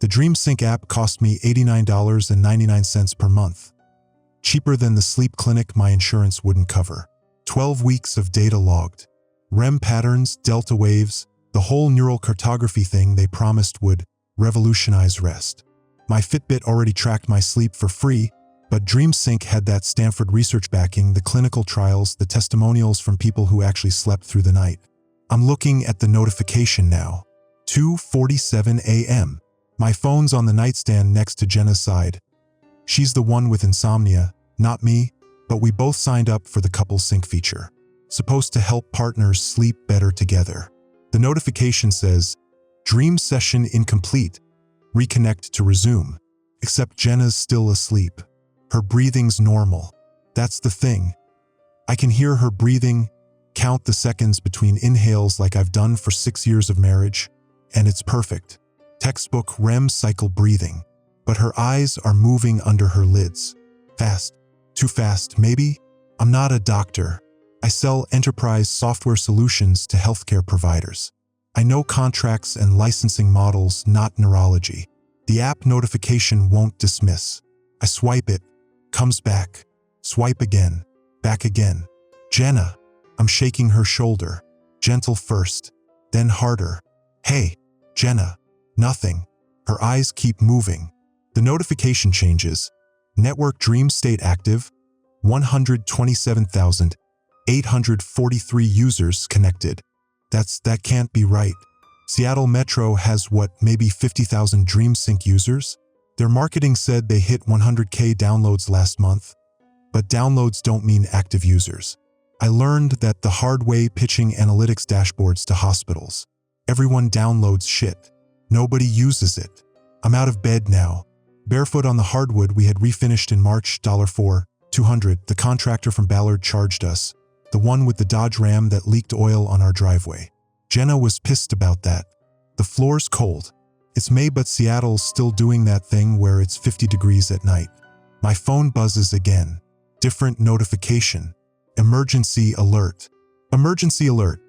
The DreamSync app cost me $89.99 per month. Cheaper than the sleep clinic my insurance wouldn't cover. 12 weeks of data logged. REM patterns, delta waves, the whole neural cartography thing they promised would revolutionize rest. My Fitbit already tracked my sleep for free, but DreamSync had that Stanford research backing, the clinical trials, the testimonials from people who actually slept through the night. I'm looking at the notification now. 2:47 a.m. My phone's on the nightstand next to Jenna's side. She's the one with insomnia, not me, but we both signed up for the couple sync feature. Supposed to help partners sleep better together. The notification says, "Dream session incomplete. Reconnect to resume." Except Jenna's still asleep. Her breathing's normal. That's the thing. I can hear her breathing, count the seconds between inhales like I've done for 6 years of marriage, and it's perfect. Textbook REM cycle breathing. But her eyes are moving under her lids. Fast. Too fast, maybe? I'm not a doctor. I sell enterprise software solutions to healthcare providers. I know contracts and licensing models, not neurology. The app notification won't dismiss. I swipe it, comes back. Swipe again, back again. Jenna. I'm shaking her shoulder. Gentle first, then harder. Hey, Jenna. Nothing. Her eyes keep moving. The notification changes. Network dream state active. 127,843 users connected. That can't be right. Seattle Metro has what, maybe 50,000 DreamSync users? Their marketing said they hit 100K downloads last month. But downloads don't mean active users. I learned that the hard way pitching analytics dashboards to hospitals. Everyone downloads shit. Nobody uses it. I'm out of bed now. Barefoot on the hardwood we had refinished in March. $4,200. The contractor from Ballard charged us. The one with the Dodge Ram that leaked oil on our driveway. Jenna was pissed about that. The floor's cold. It's May but Seattle's still doing that thing where it's 50 degrees at night. My phone buzzes again. Different notification. Emergency alert. Emergency alert.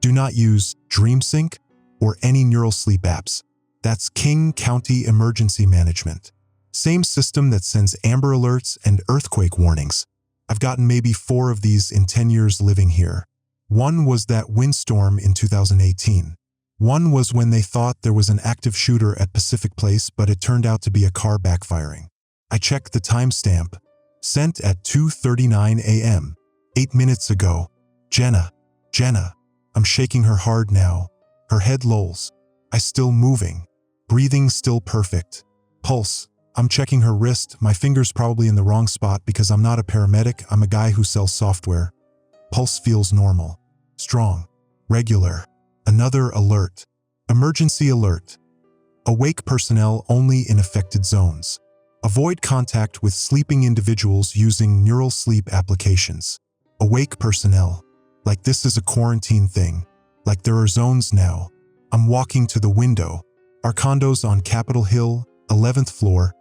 Do not use DreamSync or any neural sleep apps. That's King County Emergency Management. Same system that sends Amber Alerts and earthquake warnings. I've gotten maybe 4 of these in 10 years living here. One was that windstorm in 2018. One was when they thought there was an active shooter at Pacific Place, but it turned out to be a car backfiring. I checked the timestamp. Sent at 2:39 a.m. 8 minutes ago. Jenna. I'm shaking her hard now. Her head lolls. I still moving. Breathing still perfect. Pulse. I'm checking her wrist. My finger's probably in the wrong spot because I'm not a paramedic. I'm a guy who sells software. Pulse feels normal. Strong. Regular. Another alert. Emergency alert. Awake personnel only in affected zones. Avoid contact with sleeping individuals using neural sleep applications. Awake personnel. Like this is a quarantine thing. Like there are zones now. I'm walking to the window. Our condo's on Capitol Hill, 11th floor,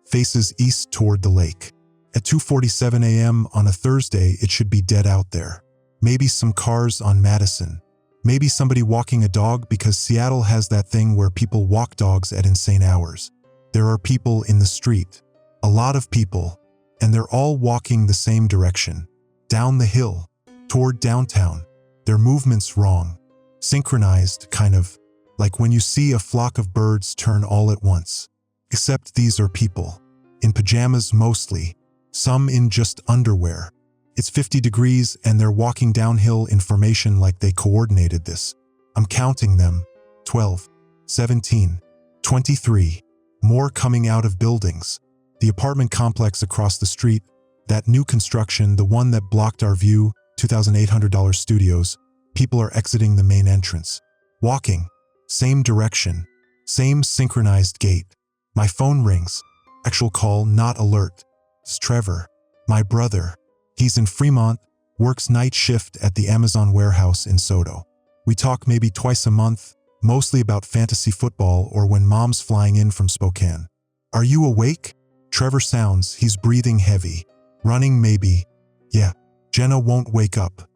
faces east toward the lake. At 2:47 a.m. on a Thursday, it should be dead out there. Maybe some cars on Madison. Maybe somebody walking a dog because Seattle has that thing where people walk dogs at insane hours. There are people in the street. A lot of people. And they're all walking the same direction. Down the hill. Toward downtown. Their movement's wrong. Synchronized, kind of. Like when you see a flock of birds turn all at once. Except these are people. In pajamas mostly. Some in just underwear. It's 50 degrees and they're walking downhill in formation like they coordinated this. I'm counting them. 12, 17, 23. More coming out of buildings. The apartment complex across the street, that new construction, the one that blocked our view, $2,800 studios. People are exiting the main entrance. Walking. Same direction. Same synchronized gait. My phone rings. Actual call, not alert. It's Trevor. My brother. He's in Fremont, works night shift at the Amazon warehouse in Soto. We talk maybe twice a month, mostly about fantasy football or when mom's flying in from Spokane. Are you awake? Trevor sounds, he's breathing heavy. Running maybe. Yeah. Jenna won't wake up.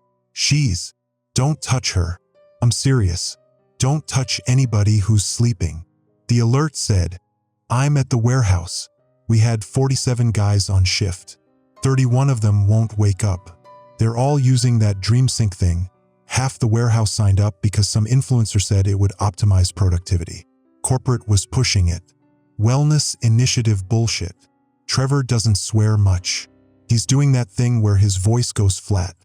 Don't touch her. I'm serious. Don't touch anybody who's sleeping. The alert said, I'm at the warehouse. We had 47 guys on shift. 31 of them won't wake up. They're all using that DreamSync thing. Half the warehouse signed up because some influencer said it would optimize productivity. Corporate was pushing it. Wellness initiative bullshit. Trevor doesn't swear much. He's doing that thing where his voice goes flat.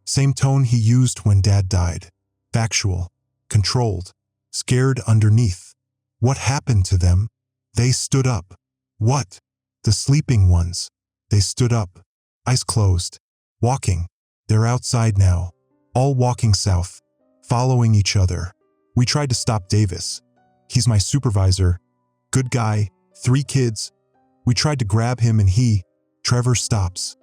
Same tone he used when Dad died. Factual. Controlled. Scared underneath. What happened to them? They stood up. What? The sleeping ones. They stood up. Eyes closed. Walking. They're outside now. All walking south. Following each other. We tried to stop Davis. He's my supervisor. Good guy. 3 kids. We tried to grab him and Trevor stops.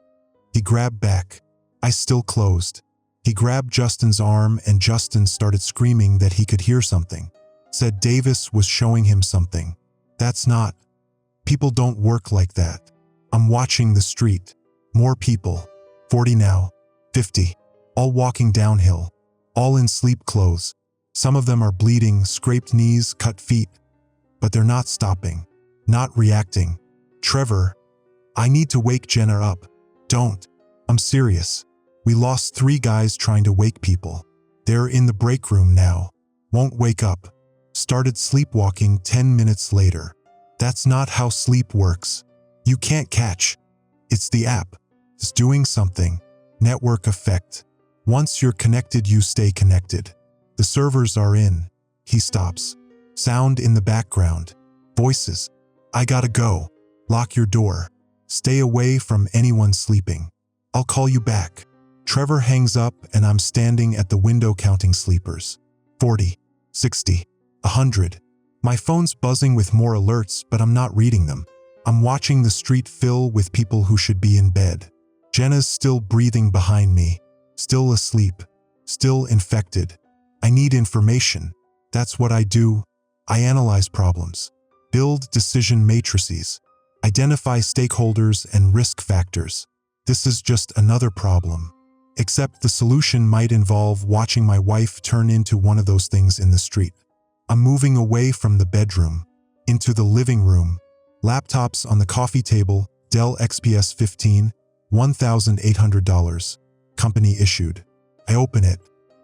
He grabbed back. Eyes still closed. He grabbed Justin's arm and Justin started screaming that he could hear something. Said Davis was showing him something. That's not. People don't work like that. I'm watching the street. More people. 40 now. 50. All walking downhill. All in sleep clothes. Some of them are bleeding, scraped knees, cut feet. But they're not stopping. Not reacting. Trevor, I need to wake Jenna up. Don't. I'm serious. We lost 3 guys trying to wake people. They're in the break room now. Won't wake up. Started sleepwalking 10 minutes later. That's not how sleep works. You can't catch. It's the app. It's doing something. Network effect. Once you're connected, you stay connected. The servers are in. He stops. Sound in the background. Voices. I gotta go. Lock your door. Stay away from anyone sleeping. I'll call you back. Trevor hangs up and I'm standing at the window counting sleepers. 40, 60, 100. My phone's buzzing with more alerts, but I'm not reading them. I'm watching the street fill with people who should be in bed. Jenna's still breathing behind me. Still asleep. Still infected. I need information. That's what I do. I analyze problems. Build decision matrices. Identify stakeholders and risk factors. This is just another problem. Except the solution might involve watching my wife turn into one of those things in the street. I'm moving away from the bedroom, into the living room. Laptops on the coffee table, Dell XPS 15, $1,800. Company issued. I open it.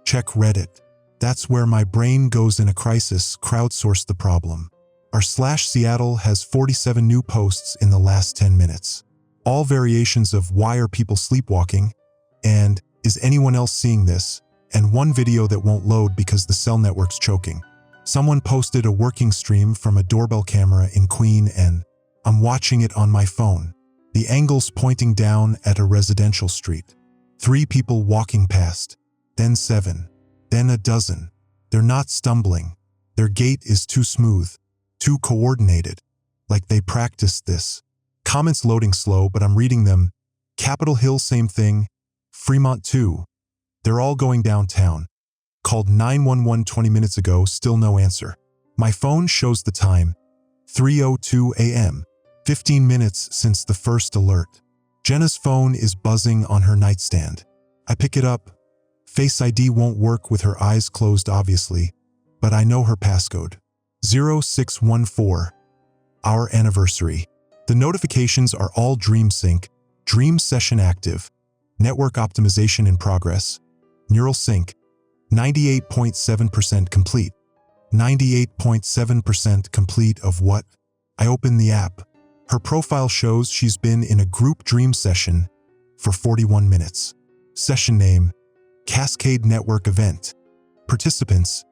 Check Reddit. That's where my brain goes in a crisis. Crowdsource the problem. r/Seattle has 47 new posts in the last 10 minutes. All variations of why are people sleepwalking and is anyone else seeing this, and one video that won't load because the cell network's choking. Someone posted a working stream from a doorbell camera in Queen and I'm watching it on my phone. The angle's pointing down at a residential street. 3 people walking past, then 7, then a dozen. They're not stumbling. Their gait is too smooth, too coordinated, like they practiced this. Comments loading slow, but I'm reading them. Capitol Hill, same thing. Fremont too. They're all going downtown. Called 911 20 minutes ago, still no answer. My phone shows the time. 3:02 a.m. 15 minutes since the first alert. Jenna's phone is buzzing on her nightstand. I pick it up. Face ID won't work with her eyes closed obviously, but I know her passcode. 0614. Our anniversary. The notifications are all DreamSync, Dream Session active, Network optimization in progress, Neural Sync, 98.7% complete. 98.7% complete of what? I open the app. Her profile shows she's been in a group dream session for 41 minutes. Session name, Cascade Network Event. Participants,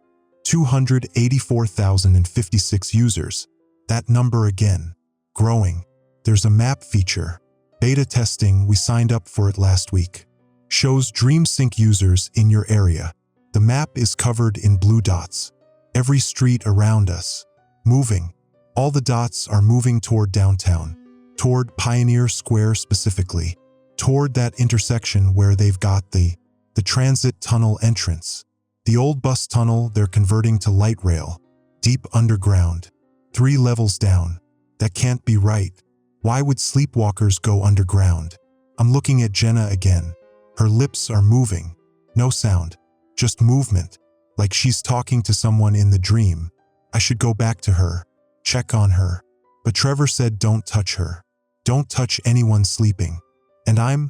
284,056 users. That number again. Growing. There's a map feature. Beta testing, we signed up for it last week. Shows DreamSync users in your area. The map is covered in blue dots. Every street around us. Moving. All the dots are moving toward downtown. Toward Pioneer Square specifically. Toward that intersection where they've got the transit tunnel entrance. The old bus tunnel they're converting to light rail. Deep underground. 3 levels down. That can't be right. Why would sleepwalkers go underground? I'm looking at Jenna again. Her lips are moving. No sound. Just movement. Like she's talking to someone in the dream. I should go back to her. Check on her. But Trevor said don't touch her. Don't touch anyone sleeping. And I'm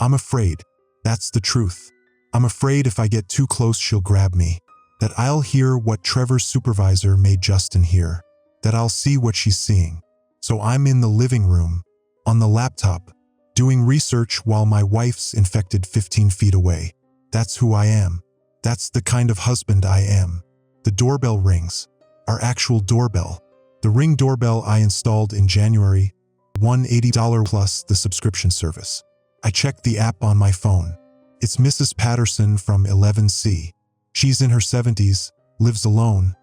afraid. That's the truth. I'm afraid if I get too close she'll grab me. That I'll hear what Trevor's supervisor made Justin hear. That I'll see what she's seeing. So I'm in the living room, on the laptop, doing research while my wife's infected 15 feet away. That's who I am. That's the kind of husband I am. The doorbell rings. Our actual doorbell. The Ring doorbell I installed in January, $180 plus the subscription service. I checked the app on my phone. It's Mrs. Patterson from 11C. She's in her 70s, lives alone,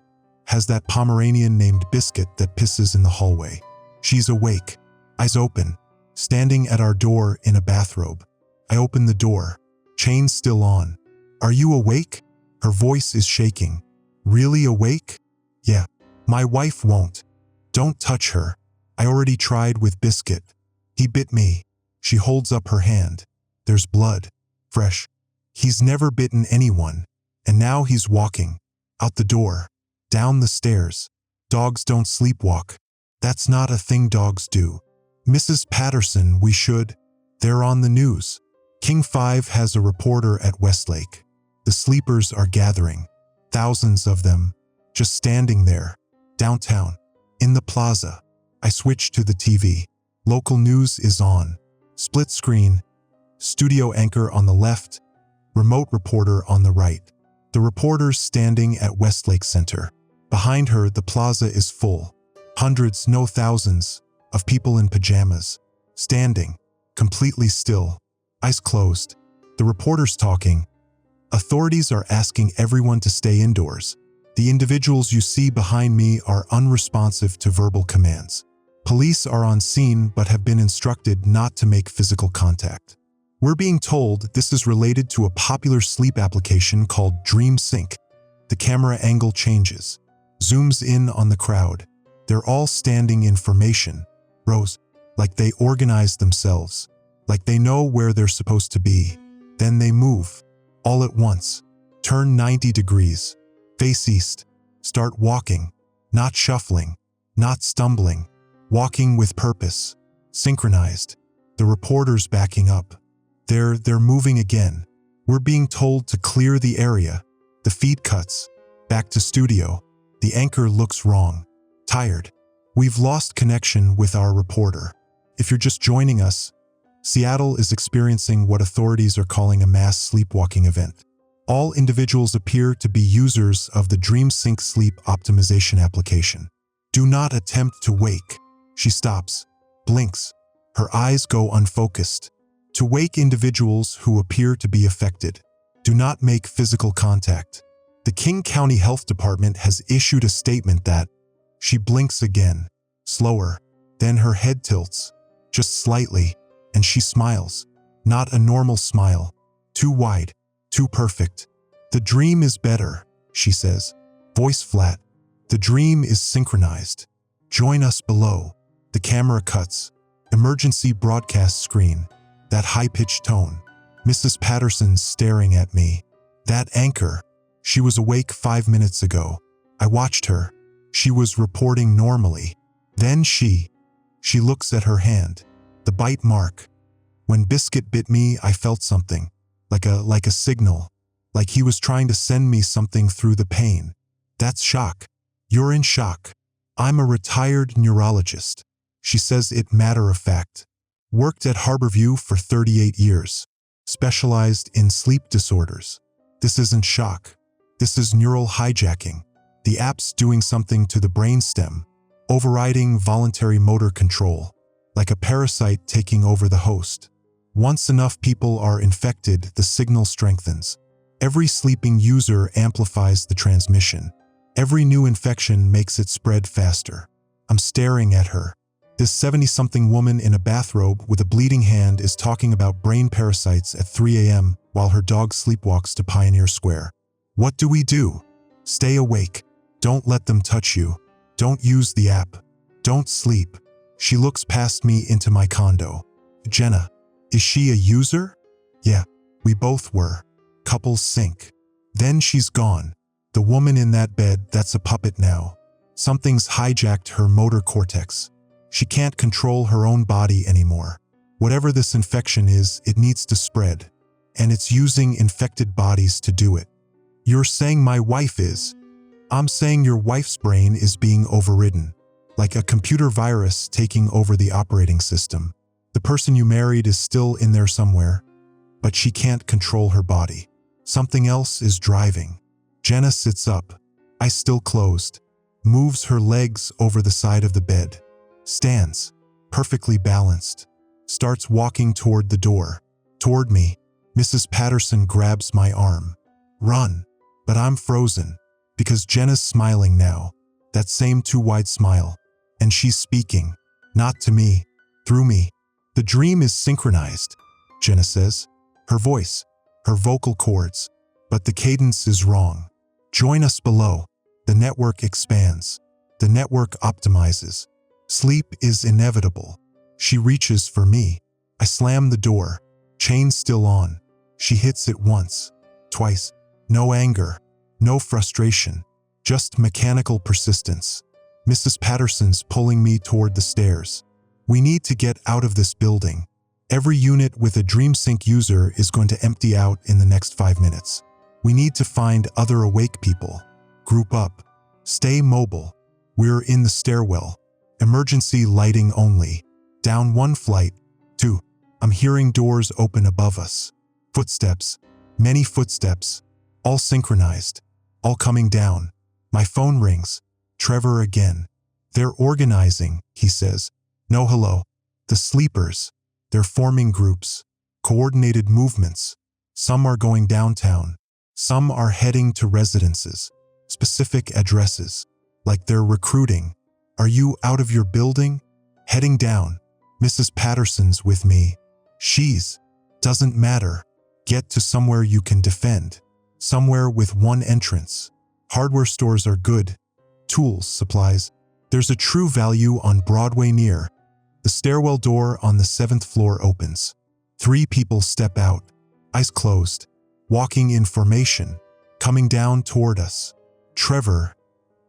has that Pomeranian named Biscuit that pisses in the hallway. She's awake, eyes open, standing at our door in a bathrobe. I open the door, chains still on. Are you awake? Her voice is shaking. Really awake? Yeah. My wife won't. Don't touch her. I already tried with Biscuit. He bit me. She holds up her hand. There's blood. Fresh. He's never bitten anyone. And now he's walking. Out the door. Down the stairs. Dogs don't sleepwalk. That's not a thing dogs do. Mrs. Patterson, we should. They're on the news. King 5 has a reporter at Westlake. The sleepers are gathering. Thousands of them. Just standing there. Downtown. In the plaza. I switch to the TV. Local news is on. Split screen. Studio anchor on the left. Remote reporter on the right. The reporter's standing at Westlake Center. Behind her, the plaza is full. Hundreds, no thousands, of people in pajamas. Standing. Completely still. Eyes closed. The reporter's talking. Authorities are asking everyone to stay indoors. The individuals you see behind me are unresponsive to verbal commands. Police are on scene but have been instructed not to make physical contact. We're being told this is related to a popular sleep application called Dream Sync. The camera angle changes, zooms in on the crowd. They're all standing in formation, rows, like they organize themselves, like they know where they're supposed to be. Then they move, all at once, turn 90 degrees, face east, start walking, not shuffling, not stumbling, walking with purpose, synchronized. The reporter's backing up. They're moving again. We're being told to clear the area. The feed cuts. Back to studio. The anchor looks wrong. Tired. We've lost connection with our reporter. If you're just joining us, Seattle is experiencing what authorities are calling a mass sleepwalking event. All individuals appear to be users of the Dream Sync sleep optimization application. Do not attempt to wake. She stops, blinks. Her eyes go unfocused. To wake individuals who appear to be affected, do not make physical contact. The King County Health Department has issued a statement that she blinks again, slower, then her head tilts, just slightly, and she smiles. Not a normal smile, too wide, too perfect. The dream is better, she says, voice flat. The dream is synchronized. Join us below. The camera cuts. Emergency broadcast screen. That high-pitched tone. Mrs. Patterson's staring at me. That anchor. She was awake 5 minutes ago. I watched her. She was reporting normally. Then she looks at her hand. The bite mark. When Biscuit bit me, I felt something. Like a signal. Like he was trying to send me something through the pain. That's shock. You're in shock. I'm a retired neurologist. She says it matter of fact. Worked at Harborview for 38 years. Specialized in sleep disorders. This isn't shock. This is neural hijacking. The app's doing something to the brainstem, overriding voluntary motor control, like a parasite taking over the host. Once enough people are infected, the signal strengthens. Every sleeping user amplifies the transmission. Every new infection makes it spread faster. I'm staring at her. This 70-something woman in a bathrobe with a bleeding hand is talking about brain parasites at 3 a.m. while her dog sleepwalks to Pioneer Square. What do we do? Stay awake. Don't let them touch you. Don't use the app. Don't sleep. She looks past me into my condo. Jenna, is she a user? Yeah, we both were. Couples sync. Then she's gone. The woman in that bed, that's a puppet now. Something's hijacked her motor cortex. She can't control her own body anymore. Whatever this infection is, it needs to spread, and it's using infected bodies to do it. You're saying my wife is? I'm saying your wife's brain is being overridden, like a computer virus taking over the operating system. The person you married is still in there somewhere, but she can't control her body. Something else is driving. Jenna sits up, eyes still closed, moves her legs over the side of the bed, stands, perfectly balanced, starts walking toward the door. Toward me, Mrs. Patterson grabs my arm. Run, but I'm frozen, because Jenna's smiling now, that same too wide smile, and she's speaking, not to me, through me. The dream is synchronized, Jenna says, her voice, her vocal cords, but the cadence is wrong. Join us below. The network expands. The network optimizes. Sleep is inevitable. She reaches for me. I slam the door, chain still on. She hits it once, twice. No anger, no frustration, just mechanical persistence. Mrs. Patterson's pulling me toward the stairs. We need to get out of this building. Every unit with a DreamSync user is going to empty out in the next 5 minutes. We need to find other awake people. Group up. Stay mobile. We're in the stairwell. Emergency lighting only. Down 1 flight. 2. I'm hearing doors open above us. Footsteps. Many footsteps. All synchronized. All coming down. My phone rings. Trevor again. They're organizing, he says. No hello. The sleepers. They're forming groups. Coordinated movements. Some are going downtown. Some are heading to residences. Specific addresses. Like they're recruiting. Are you out of your building? Heading down. Mrs. Patterson's with me. She's. Doesn't matter. Get to somewhere you can defend. Somewhere with 1 entrance. Hardware stores are good. Tools, supplies. There's a True Value on Broadway near. The stairwell door on the 7th floor opens. 3 people step out, eyes closed, walking in formation, coming down toward us. Trevor.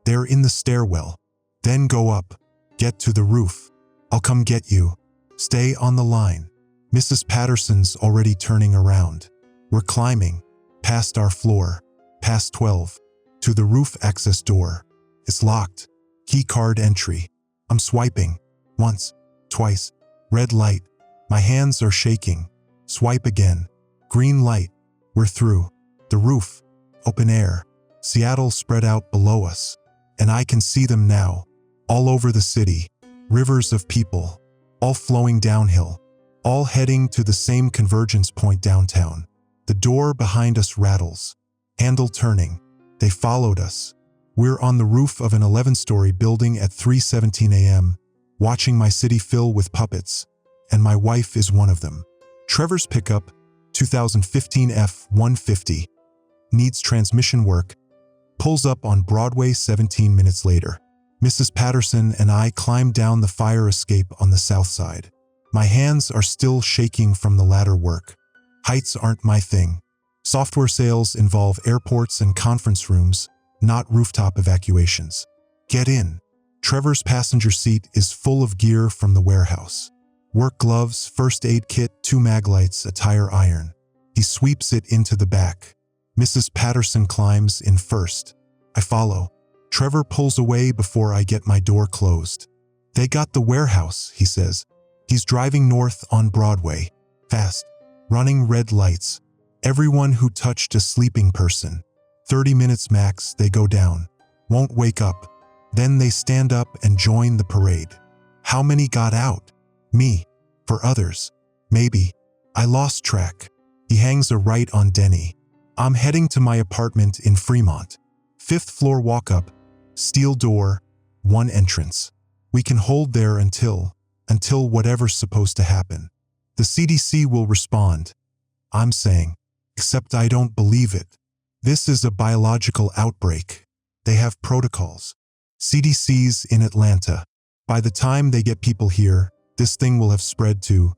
They're in the stairwell. Then go up. Get to the roof. I'll come get you. Stay on the line. Mrs. Patterson's already turning around. We're climbing. Past our floor. Past 12. To the roof access door. It's locked. Key card entry. I'm swiping. Once. Twice. Red light. My hands are shaking. Swipe again. Green light. We're through. The roof. Open air. Seattle spread out below us. And I can see them now. All over the city. Rivers of people. All flowing downhill. All heading to the same convergence point downtown. The door behind us rattles. Handle turning. They followed us. We're on the roof of an 11-story building at 3:17 a.m., watching my city fill with puppets, and my wife is one of them. Trevor's pickup, 2015 F-150, needs transmission work, pulls up on Broadway 17 minutes later. Mrs. Patterson and I climb down the fire escape on the south side. My hands are still shaking from the ladder work. Heights aren't my thing. Software sales involve airports and conference rooms, not rooftop evacuations. Get in. Trevor's passenger seat is full of gear from the warehouse. Work gloves, first aid kit, 2 mag lights, a tire iron. He sweeps it into the back. Mrs. Patterson climbs in first. I follow. Trevor pulls away before I get my door closed. They got the warehouse, he says. He's driving north on Broadway. Fast. Running red lights. Everyone who touched a sleeping person. 30 minutes max, they go down. Won't wake up. Then they stand up and join the parade. How many got out? Me. For others. Maybe. I lost track. He hangs a right on Denny. I'm heading to my apartment in Fremont. 5th floor walk-up. Steel door. 1 entrance. We can hold there until whatever's supposed to happen. The CDC will respond. I'm saying. Except I don't believe it. This is a biological outbreak. They have protocols. CDC's in Atlanta. By the time they get people here, this thing will have spread to.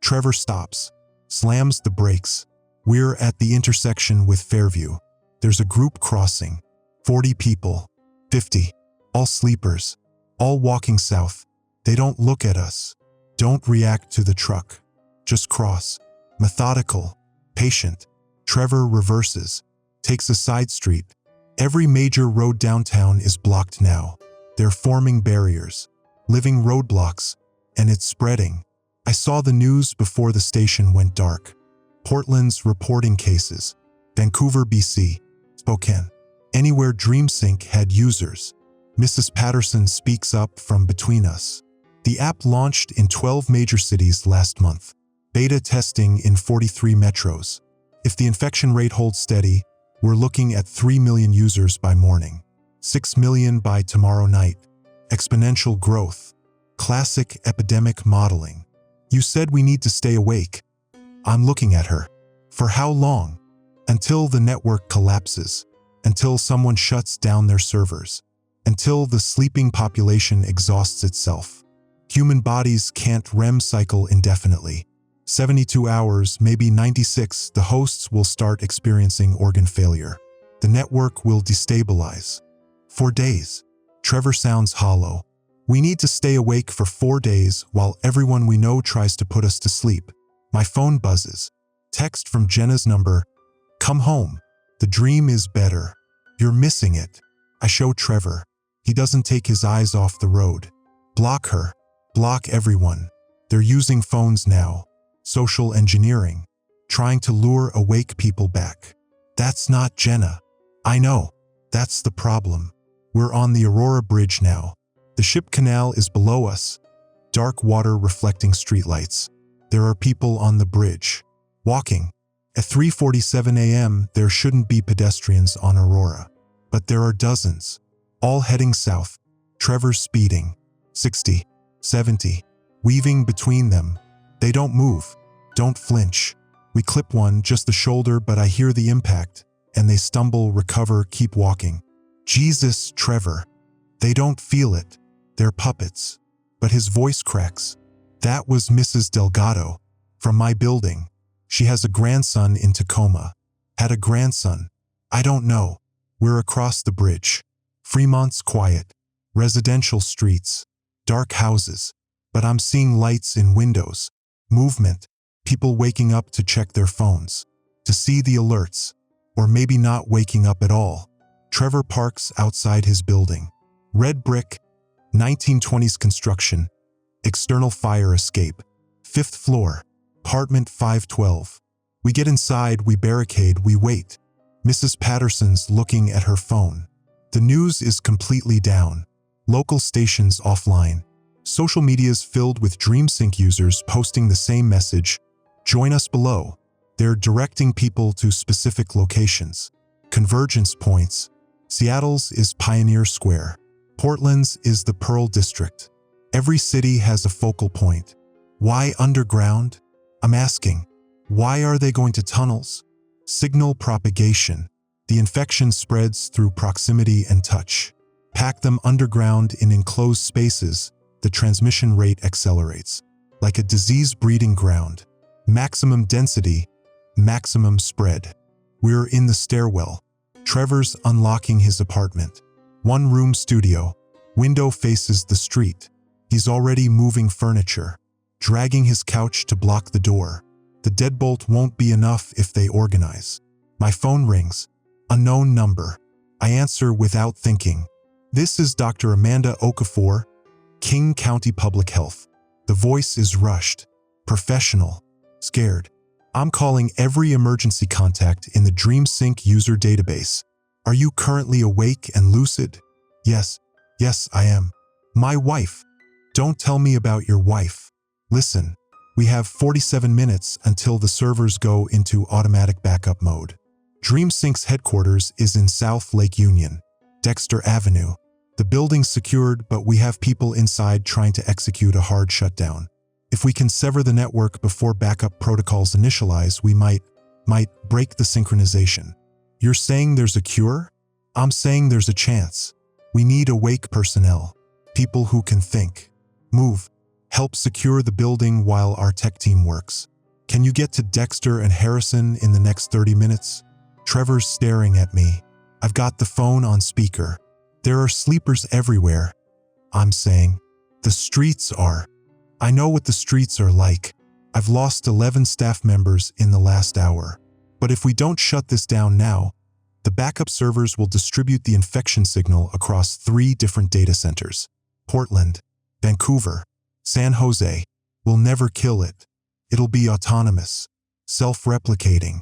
Trevor stops, slams the brakes. We're at the intersection with Fairview. There's a group crossing. 40 people. 50. All sleepers. All walking south. They don't look at us. Don't react to the truck. Just cross. Methodical. Patient. Trevor reverses. Takes a side street. Every major road downtown is blocked now. They're forming barriers. Living roadblocks. And it's spreading. I saw the news before the station went dark. Portland's reporting cases. Vancouver, BC. Spokane. Anywhere DreamSync had users. Mrs. Patterson speaks up from between us. The app launched in 12 major cities last month. Beta testing in 43 metros. If the infection rate holds steady, we're looking at 3 million users by morning. 6 million by tomorrow night. Exponential growth. Classic epidemic modeling. You said we need to stay awake. I'm looking at her. For how long? Until the network collapses. Until someone shuts down their servers. Until the sleeping population exhausts itself. Human bodies can't REM cycle indefinitely. 72 hours, maybe 96, the hosts will start experiencing organ failure. The network will destabilize. For days. Trevor sounds hollow. We need to stay awake for 4 days while everyone we know tries to put us to sleep. My phone buzzes. Text from Jenna's number. Come home. The dream is better. You're missing it. I show Trevor. He doesn't take his eyes off the road. Block her. Block everyone. They're using phones now. Social engineering. Trying to lure awake people back. That's not Jenna. I know. That's the problem. We're on the Aurora Bridge now. The ship canal is below us. Dark water reflecting streetlights. There are people on the bridge. Walking. At 3:47 a.m., there shouldn't be pedestrians on Aurora. But there are dozens. All heading south. Trevor's speeding. 60, 70. Weaving between them. They don't move. Don't flinch. We clip one, just the shoulder, but I hear the impact. And they stumble, recover, keep walking. Jesus, Trevor. They don't feel it. They're puppets. But his voice cracks. That was Mrs. Delgado. From my building. She has a grandson in Tacoma. Had a grandson. I don't know. We're across the bridge. Fremont's quiet. Residential streets. Dark houses. But I'm seeing lights in windows. Movement. People waking up to check their phones. To see the alerts. Or maybe not waking up at all. Trevor parks outside his building. Red brick. 1920s construction. External fire escape. 5th floor. Apartment 512. We get inside, we barricade, we wait. Mrs. Patterson's looking at her phone. The news is completely down. Local stations offline. Social media's filled with DreamSync users posting the same message. Join us below. They're directing people to specific locations. Convergence points. Seattle's is Pioneer Square. Portland's is the Pearl District. Every city has a focal point. Why underground? I'm asking. Why are they going to tunnels? Signal propagation. The infection spreads through proximity and touch. Pack them underground in enclosed spaces, the transmission rate accelerates. Like a disease breeding ground. Maximum density, maximum spread. We're in the stairwell. Trevor's unlocking his apartment. One-room studio. Window faces the street. He's already moving furniture. Dragging his couch to block the door. The deadbolt won't be enough if they organize. My phone rings. Unknown number. I answer without thinking. This is Dr. Amanda Okafor, King County Public Health. The voice is rushed. Professional. Scared. I'm calling every emergency contact in the DreamSync user database. Are you currently awake and lucid? Yes. Yes, I am. My wife. Don't tell me about your wife. Listen. We have 47 minutes until the servers go into automatic backup mode. DreamSync's headquarters is in South Lake Union, Dexter Avenue. The building's secured, but we have people inside trying to execute a hard shutdown. If we can sever the network before backup protocols initialize, we might break the synchronization. You're saying there's a cure? I'm saying there's a chance. We need awake personnel. People who can think. Move. Help secure the building while our tech team works. Can you get to Dexter and Harrison in the next 30 minutes? Trevor's staring at me. I've got the phone on speaker. There are sleepers everywhere. I'm saying. The streets are. I know what the streets are like. I've lost 11 staff members in the last hour. But if we don't shut this down now, the backup servers will distribute the infection signal across 3 different data centers. Portland, Vancouver, San Jose. We'll never kill it. It'll be autonomous, self-replicating,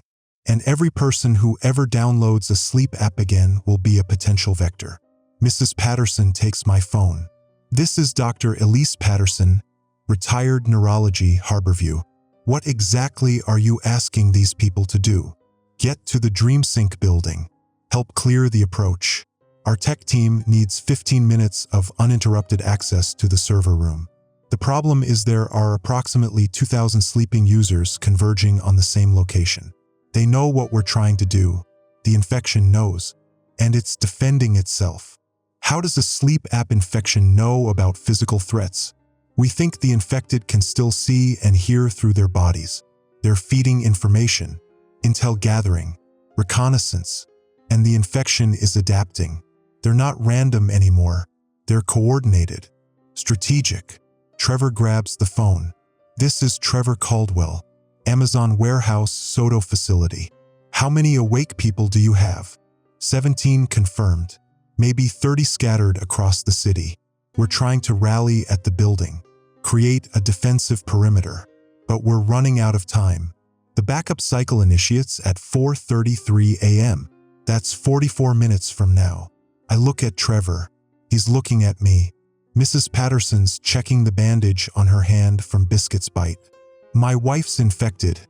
and every person who ever downloads a sleep app again will be a potential vector. Mrs. Patterson takes my phone. This is Dr. Elise Patterson, retired neurology, Harborview. What exactly are you asking these people to do? Get to the DreamSync building. Help clear the approach. Our tech team needs 15 minutes of uninterrupted access to the server room. The problem is there are approximately 2,000 sleeping users converging on the same location. They know what we're trying to do. The infection knows, and it's defending itself. How does a sleep app infection know about physical threats? We think the infected can still see and hear through their bodies. They're feeding information, intel gathering, reconnaissance, and the infection is adapting. They're not random anymore. They're coordinated, strategic. Trevor grabs the phone. This is Trevor Caldwell, Amazon Warehouse Soto facility. How many awake people do you have? 17 confirmed, maybe 30 scattered across the city. We're trying to rally at the building, create a defensive perimeter, but we're running out of time. The backup cycle initiates at 4:33 a.m. That's 44 minutes from now. I look at Trevor. He's looking at me. Mrs. Patterson's checking the bandage on her hand from Biscuit's bite. My wife's infected,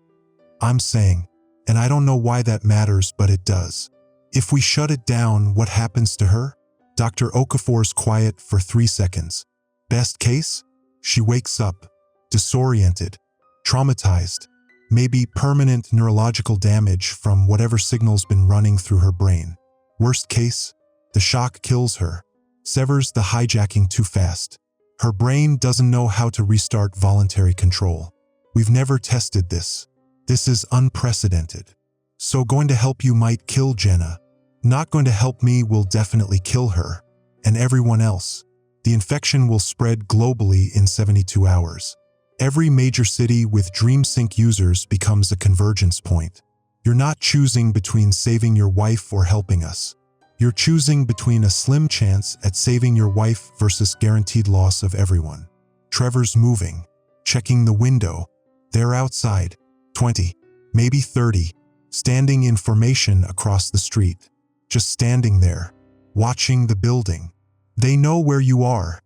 I'm saying, and I don't know why that matters, but it does. If we shut it down, what happens to her? Dr. Okafor's quiet for 3 seconds. Best case? She wakes up, disoriented, traumatized, maybe permanent neurological damage from whatever signal's been running through her brain. Worst case? The shock kills her, severs the hijacking too fast. Her brain doesn't know how to restart voluntary control. We've never tested this. This is unprecedented. So going to help you might kill Jenna. Not going to help me will definitely kill her, and everyone else. The infection will spread globally in 72 hours. Every major city with DreamSync users becomes a convergence point. You're not choosing between saving your wife or helping us. You're choosing between a slim chance at saving your wife versus guaranteed loss of everyone. Trevor's moving, checking the window. They're outside, 20, maybe 30, standing in formation across the street. Just standing there, watching the building. They know where you are,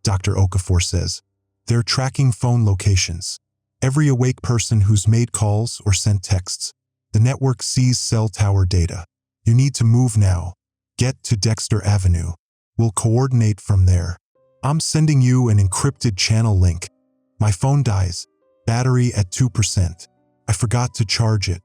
Dr. Okafor says. They're tracking phone locations. Every awake person who's made calls or sent texts. The network sees cell tower data. You need to move now. Get to Dexter Avenue. We'll coordinate from there. I'm sending you an encrypted channel link. My phone dies. Battery at 2%. I forgot to charge it.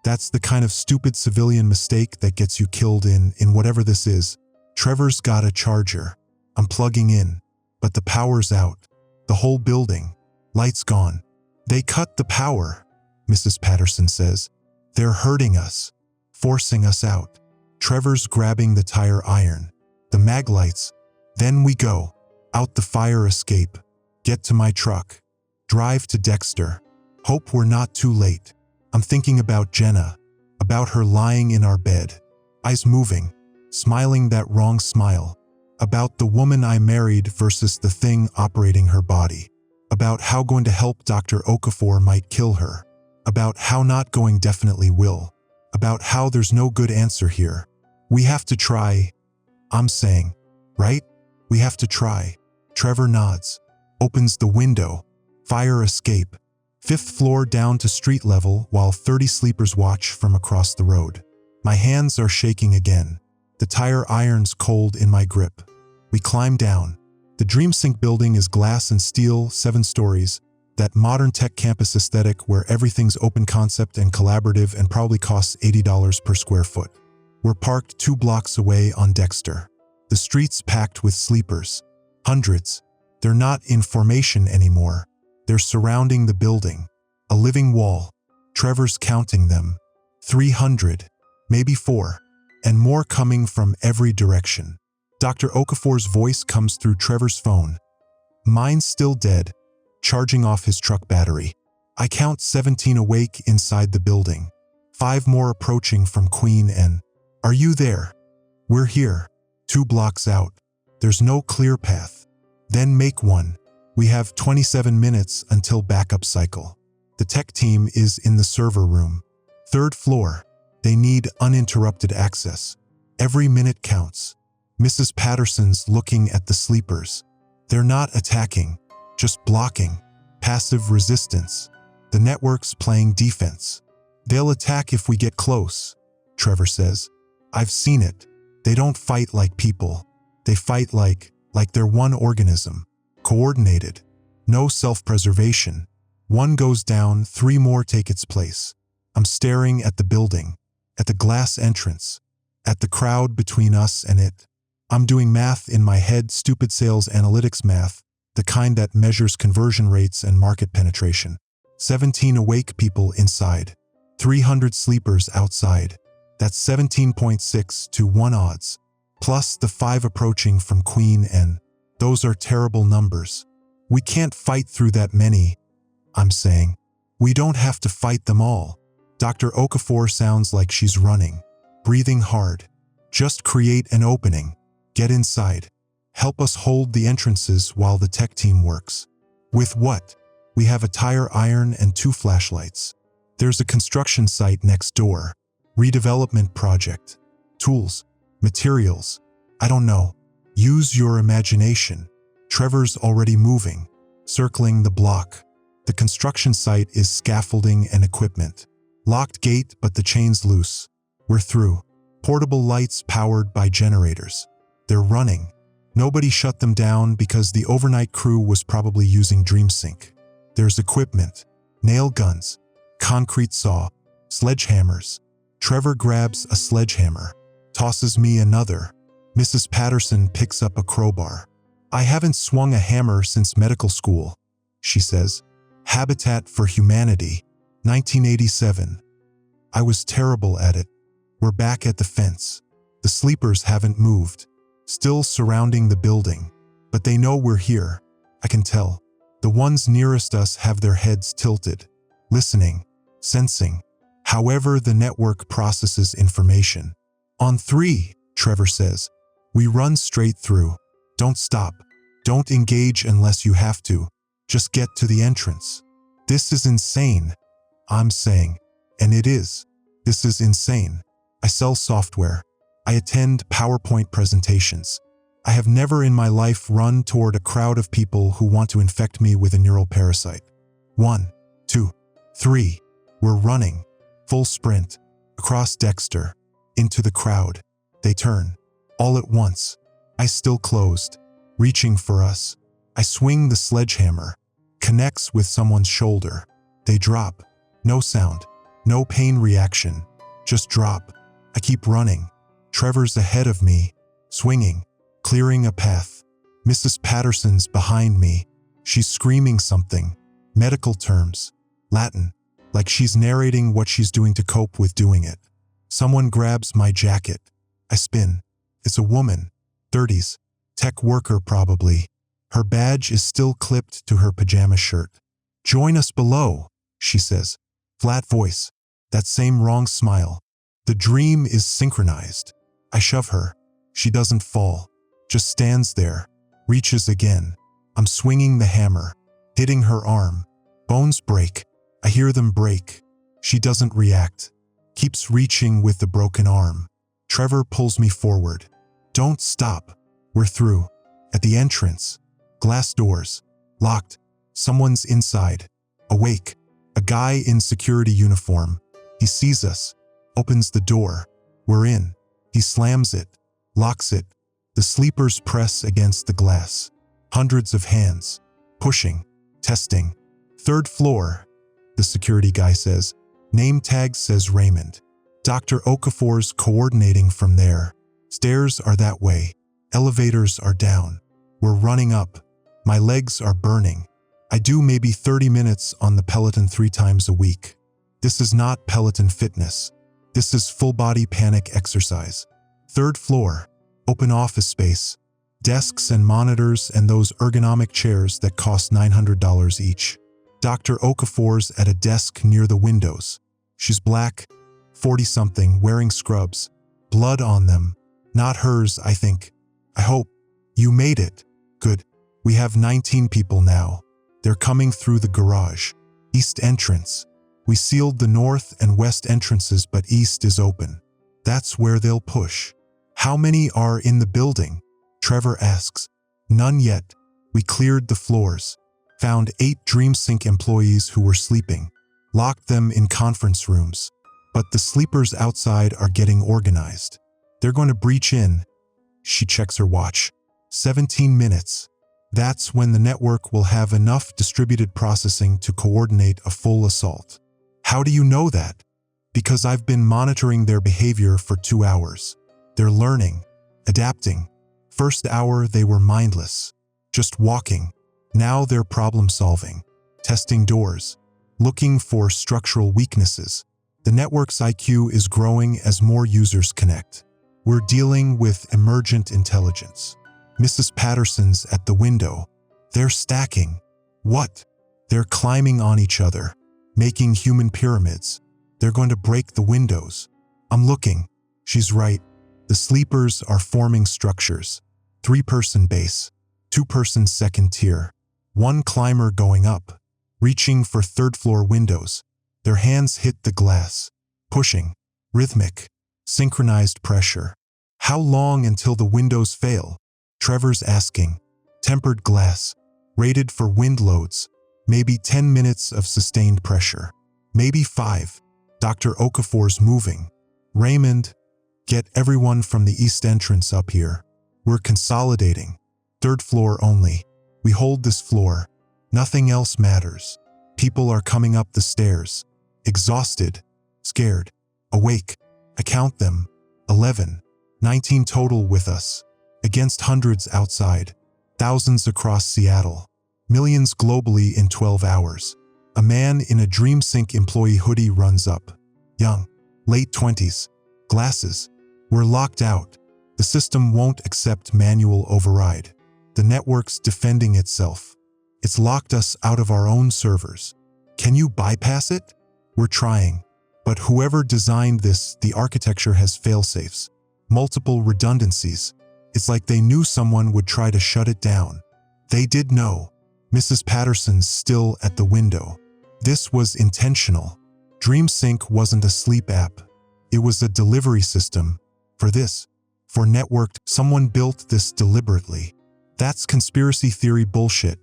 That's the kind of stupid civilian mistake that gets you killed in whatever this is. Trevor's got a charger. I'm plugging in, but the power's out. The whole building. Lights gone. They cut the power, Mrs. Patterson says. They're hurting us, forcing us out. Trevor's grabbing the tire iron, the mag lights. Then we go. Out the fire escape. Get to my truck. Drive to Dexter. Hope we're not too late. I'm thinking about Jenna, about her lying in our bed, eyes moving, smiling that wrong smile, about the woman I married versus the thing operating her body, about how going to help Dr. Okafor might kill her, about how not going definitely will, about how there's no good answer here. We have to try, I'm saying, right? We have to try. Trevor nods, opens the window, fire escape. 5th floor down to street level while 30 sleepers watch from across the road. My hands are shaking again. The tire iron's cold in my grip. We climb down. The DreamSync building is glass and steel, 7 stories. That modern tech campus aesthetic where everything's open concept and collaborative and probably costs $80 per square foot. We're parked 2 blocks away on Dexter. The street's packed with sleepers. Hundreds. They're not in formation anymore. They're surrounding the building. A living wall. Trevor's counting them. 300, maybe 4, and more coming from every direction. Dr. Okafor's voice comes through Trevor's phone. Mine's still dead, charging off his truck battery. I count 17 awake inside the building. 5 more approaching from Queen N. Are you there? We're here. 2 blocks out. There's no clear path. Then make one. We have 27 minutes until backup cycle. The tech team is in the server room. 3rd floor. They need uninterrupted access. Every minute counts. Mrs. Patterson's looking at the sleepers. They're not attacking, just blocking. Passive resistance. The network's playing defense. They'll attack if we get close, Trevor says. I've seen it. They don't fight like people. They fight like they're one organism. Coordinated. No self-preservation. 1 goes down, 3 more take its place. I'm staring at the building, at the glass entrance, at the crowd between us and it. I'm doing math in my head, stupid sales analytics math, the kind that measures conversion rates and market penetration. 17 awake people inside, 300 sleepers outside. That's 17.6 to 1 odds, plus the 5 approaching from Queen N. Those are terrible numbers. We can't fight through that many, I'm saying. We don't have to fight them all. Dr. Okafor sounds like she's running, breathing hard. Just create an opening. Get inside. Help us hold the entrances while the tech team works. With what? We have a tire iron and 2 flashlights. There's a construction site next door. Redevelopment project. Tools. Materials. I don't know. Use your imagination. Trevor's already moving, circling the block. The construction site is scaffolding and equipment. Locked gate, but the chain's loose. We're through. Portable lights powered by generators. They're running. Nobody shut them down because the overnight crew was probably using DreamSync. There's equipment. Nail guns. Concrete saw. Sledgehammers. Trevor grabs a sledgehammer. Tosses me another. Mrs. Patterson picks up a crowbar. I haven't swung a hammer since medical school, she says. Habitat for Humanity, 1987. I was terrible at it. We're back at the fence. The sleepers haven't moved, still surrounding the building, but they know we're here. I can tell. The ones nearest us have their heads tilted, listening, sensing. However, the network processes information. On 3, Trevor says. We run straight through. Don't stop. Don't engage unless you have to. Just get to the entrance. This is insane, I'm saying. And it is. This is insane. I sell software. I attend PowerPoint presentations. I have never in my life run toward a crowd of people who want to infect me with a neural parasite. 1, 2, 3. We're running. Full sprint. Across Dexter. Into the crowd. They turn. All at once. I still closed. Reaching for us. I swing the sledgehammer. Connects with someone's shoulder. They drop. No sound. No pain reaction. Just drop. I keep running. Trevor's ahead of me. Swinging. Clearing a path. Mrs. Patterson's behind me. She's screaming something. Medical terms. Latin. Like she's narrating what she's doing to cope with doing it. Someone grabs my jacket. I spin. It's a woman. 30s. Tech worker probably. Her badge is still clipped to her pajama shirt. Join us below, she says. Flat voice. That same wrong smile. The dream is synchronized. I shove her. She doesn't fall. Just stands there. Reaches again. I'm swinging the hammer. Hitting her arm. Bones break. I hear them break. She doesn't react. Keeps reaching with the broken arm. Trevor pulls me forward. Don't stop. We're through. At the entrance. Glass doors. Locked. Someone's inside. Awake. A guy in security uniform. He sees us. Opens the door. We're in. He slams it. Locks it. The sleepers press against the glass. Hundreds of hands. Pushing. Testing. 3rd floor. The security guy says. Name tag says Raymond. Dr. Okafor's coordinating from there. Stairs are that way. Elevators are down. We're running up. My legs are burning. I do maybe 30 minutes on the Peloton 3 times a week. This is not Peloton fitness. This is full body panic exercise. 3rd floor. Open office space. Desks and monitors and those ergonomic chairs that cost $900 each. Dr. Okafor's at a desk near the windows. She's black, 40-something, wearing scrubs. Blood on them. Not hers, I think. I hope. You made it. Good. We have 19 people now. They're coming through the garage. East entrance. We sealed the north and west entrances, but east is open. That's where they'll push. How many are in the building? Trevor asks. None yet. We cleared the floors. Found 8 DreamSync employees who were sleeping. Locked them in conference rooms. But the sleepers outside are getting organized. They're going to breach in. She checks her watch. 17 minutes. That's when the network will have enough distributed processing to coordinate a full assault. How do you know that? Because I've been monitoring their behavior for 2 hours. They're learning, adapting. First hour they were mindless, just walking. Now they're problem-solving, testing doors, looking for structural weaknesses. The network's IQ is growing as more users connect. We're dealing with emergent intelligence. Mrs. Patterson's at the window. They're stacking. What? They're climbing on each other, making human pyramids. They're going to break the windows. I'm looking. She's right. The sleepers are forming structures. 3-person base, 2-person second tier. 1 climber going up, reaching for 3rd-floor windows. Their hands hit the glass, pushing, rhythmic, synchronized pressure. How long until the windows fail? Trevor's asking. Tempered glass, rated for wind loads. Maybe 10 minutes of sustained pressure. Maybe 5. Dr. Okafor's moving. Raymond, get everyone from the east entrance up here. We're consolidating. 3rd floor only. We hold this floor. Nothing else matters. People are coming up the stairs. Exhausted, scared, awake. I count them. 11, 19 total with us. Against hundreds outside. Thousands across Seattle. Millions globally in 12 hours. A man in a DreamSync employee hoodie runs up. Young, late 20s. Glasses. We're locked out. The system won't accept manual override. The network's defending itself. It's locked us out of our own servers. Can you bypass it? We're trying. But whoever designed this, the architecture has failsafes. Multiple redundancies. It's like they knew someone would try to shut it down. They did know. Mrs. Patterson's still at the window. This was intentional. DreamSync wasn't a sleep app. It was a delivery system. For this. For networked, someone built this deliberately. That's conspiracy theory bullshit,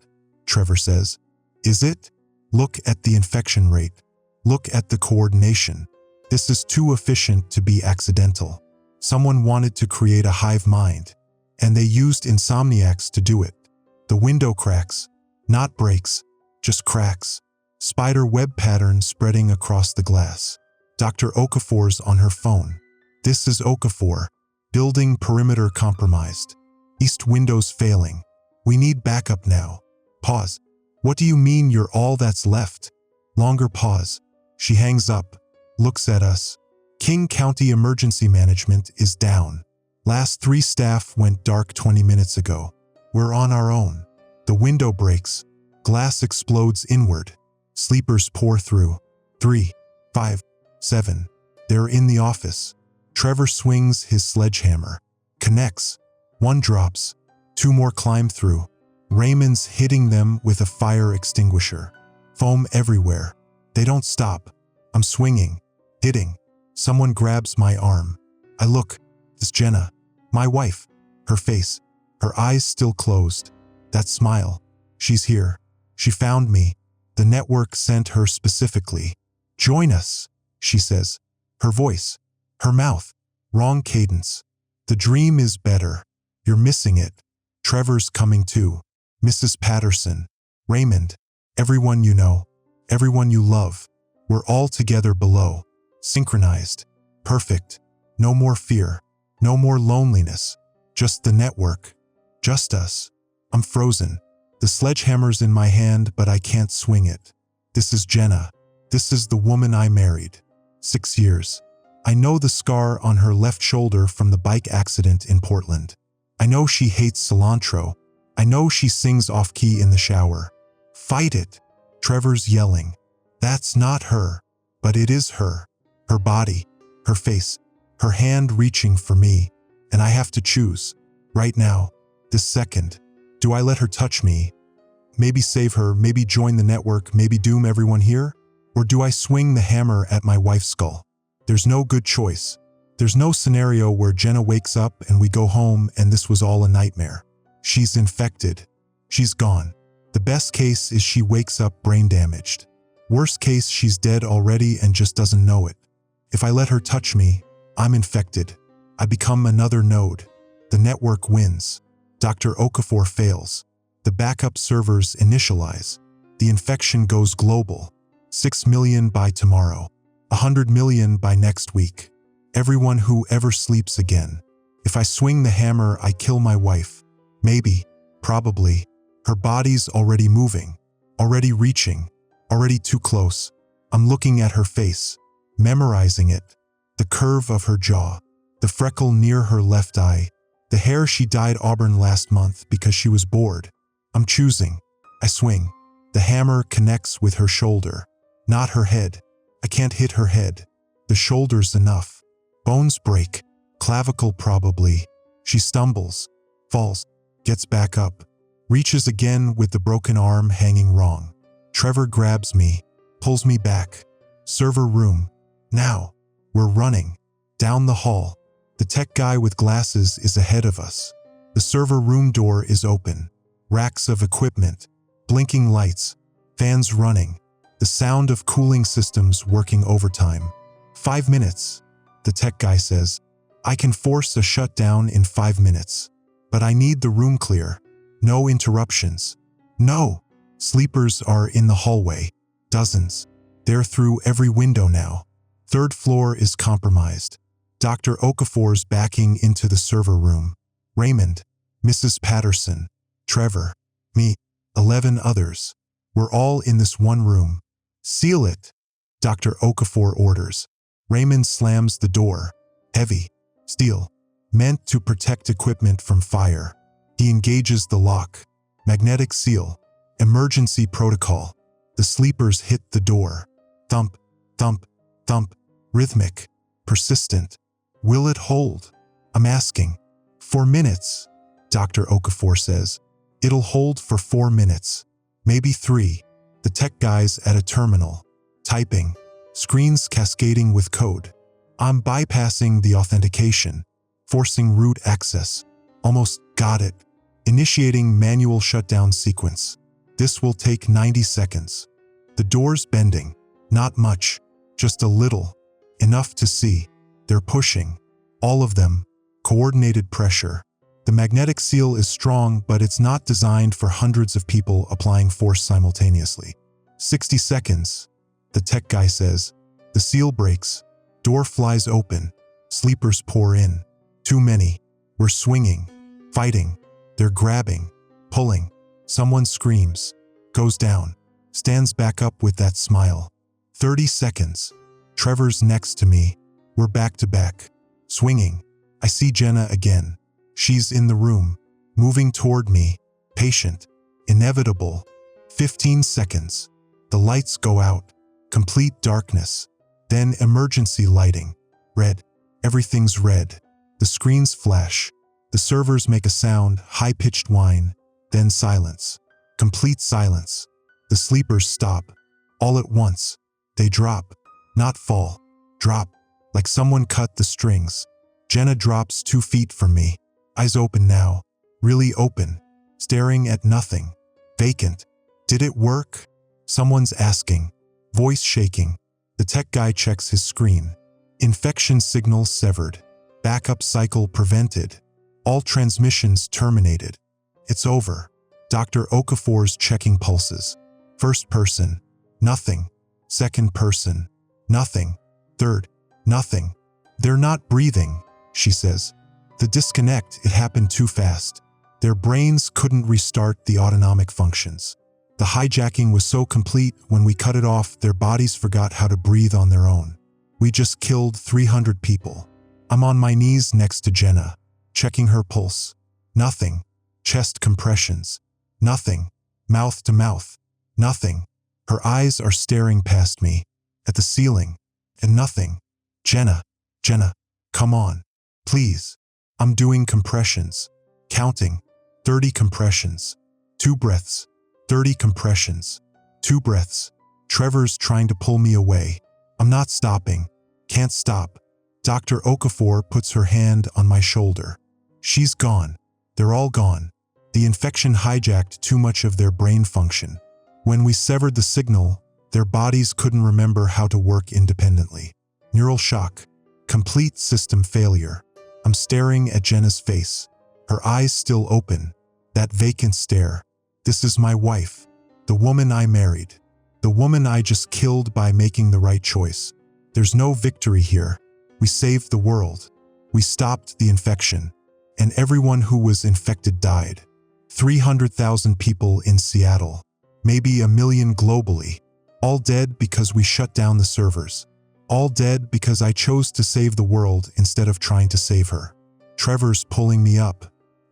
Trevor says. Is it? Look at the infection rate. Look at the coordination. This is too efficient to be accidental. Someone wanted to create a hive mind, and they used insomniacs to do it. The window cracks, not breaks, just cracks. Spider web pattern spreading across the glass. Dr. Okafor's on her phone. This is Okafor. Building perimeter compromised. East windows failing. We need backup now. Pause. What do you mean you're all that's left? Longer pause. She hangs up, looks at us. King County Emergency Management is down. Last 3 staff went dark 20 minutes ago. We're on our own. The window breaks. Glass explodes inward. Sleepers pour through. 3, 5, 7. They're in the office. Trevor swings his sledgehammer. Connects. 1 drops. 2 more climb through. Raymond's hitting them with a fire extinguisher. Foam everywhere. They don't stop. I'm swinging. Hitting. Someone grabs my arm. I look. It's Jenna. My wife. Her face. Her eyes still closed. That smile. She's here. She found me. The network sent her specifically. Join us, she says. Her voice. Her mouth. Wrong cadence. The dream is better. You're missing it. Trevor's coming too. Mrs. Patterson. Raymond. Everyone you know. Everyone you love. We're all together below. Synchronized. Perfect. No more fear. No more loneliness. Just the network. Just us. I'm frozen. The sledgehammer's in my hand, but I can't swing it. This is Jenna. This is the woman I married. 6 years. I know the scar on her left shoulder from the bike accident in Portland. I know she hates cilantro. I know she sings off-key in the shower. Fight it. Trevor's yelling. That's not her, but it is her. Her body, her face, her hand reaching for me, and I have to choose. Right now, this second. Do I let her touch me? Maybe save her, maybe join the network, maybe doom everyone here? Or do I swing the hammer at my wife's skull? There's no good choice. There's no scenario where Jenna wakes up and we go home and this was all a nightmare. She's infected. She's gone. The best case is she wakes up brain damaged. Worst case, she's dead already and just doesn't know it. If I let her touch me, I'm infected. I become another node. The network wins. Dr. Okafor fails. The backup servers initialize. The infection goes global. 6 million by tomorrow. 100 million by next week. Everyone who ever sleeps again. If I swing the hammer, I kill my wife. Maybe. Probably. Her body's already moving. Already reaching. Already too close. I'm looking at her face. Memorizing it. The curve of her jaw. The freckle near her left eye. The hair she dyed auburn last month because she was bored. I'm choosing. I swing. The hammer connects with her shoulder. Not her head. I can't hit her head. The shoulder's enough. Bones break. Clavicle probably. She stumbles. Falls. Gets back up. Reaches again with the broken arm hanging wrong. Trevor grabs me. Pulls me back. Server room. Now. We're running. Down the hall. The tech guy with glasses is ahead of us. The server room door is open. Racks of equipment. Blinking lights. Fans running. The sound of cooling systems working overtime. 5 minutes. The tech guy says, I can force a shutdown in 5 minutes. But I need the room clear. No interruptions. No. Sleepers are in the hallway. Dozens. They're through every window now. 3rd floor is compromised. Dr. Okafor's backing into the server room. Raymond. Mrs. Patterson. Trevor. Me. 11 others. We're all in this one room. Seal it. Dr. Okafor orders. Raymond slams the door. Heavy. Steel. Meant to protect equipment from fire. He engages the lock. Magnetic seal. Emergency protocol. The sleepers hit the door. Thump, thump, thump. Rhythmic. Persistent. Will it hold? I'm asking. 4 minutes. Dr. Okafor says. It'll hold for 4 minutes. Maybe 3. The tech guy's at a terminal. Typing. Screens cascading with code. I'm bypassing the authentication. Forcing root access. Almost got it. Initiating manual shutdown sequence. This will take 90 seconds. The door's bending. Not much. Just a little. Enough to see. They're pushing. All of them. Coordinated pressure. The magnetic seal is strong, but it's not designed for hundreds of people applying force simultaneously. 60 seconds. The tech guy says. The seal breaks. Door flies open. Sleepers pour in. Too many. We're swinging. Fighting. They're grabbing. Pulling. Someone screams. Goes down. Stands back up with that smile. 30 seconds. Trevor's next to me. We're back to back. Swinging. I see Jenna again. She's in the room. Moving toward me. Patient. Inevitable. 15 seconds. The lights go out. Complete darkness. Then emergency lighting. Red. Everything's red. The screens flash. The servers make a sound, high-pitched whine. Then silence. Complete silence. The sleepers stop. All at once. They drop. Not fall. Drop. Like someone cut the strings. Jenna drops 2 feet from me. Eyes open now. Really open. Staring at nothing. Vacant. Did it work? Someone's asking. Voice shaking. The tech guy checks his screen. Infection signal severed. Backup cycle prevented. All transmissions terminated. It's over. Dr. Okafor's checking pulses. First person. Nothing. Second person. Nothing. Third. Nothing. They're not breathing, she says. The disconnect, it happened too fast. Their brains couldn't restart the autonomic functions. The hijacking was so complete, when we cut it off, their bodies forgot how to breathe on their own. We just killed 300 people. I'm on my knees next to Jenna, checking her pulse. Nothing. Chest compressions. Nothing. Mouth to mouth. Nothing. Her eyes are staring past me, at the ceiling, and nothing. Jenna, come on. Please. I'm doing compressions. Counting. 30 compressions. 2 breaths. 30 compressions. 2 breaths. Trevor's trying to pull me away. I'm not stopping. Can't stop. Dr. Okafor puts her hand on my shoulder. She's gone. They're all gone. The infection hijacked too much of their brain function. When we severed the signal, their bodies couldn't remember how to work independently. Neural shock. Complete system failure. I'm staring at Jenna's face. Her eyes still open. That vacant stare. This is my wife. The woman I married. The woman I just killed by making the right choice. There's no victory here. We saved the world. We stopped the infection. And everyone who was infected died. 300,000 people in Seattle. Maybe 1 million globally. All dead because we shut down the servers. All dead because I chose to save the world instead of trying to save her. Trevor's pulling me up.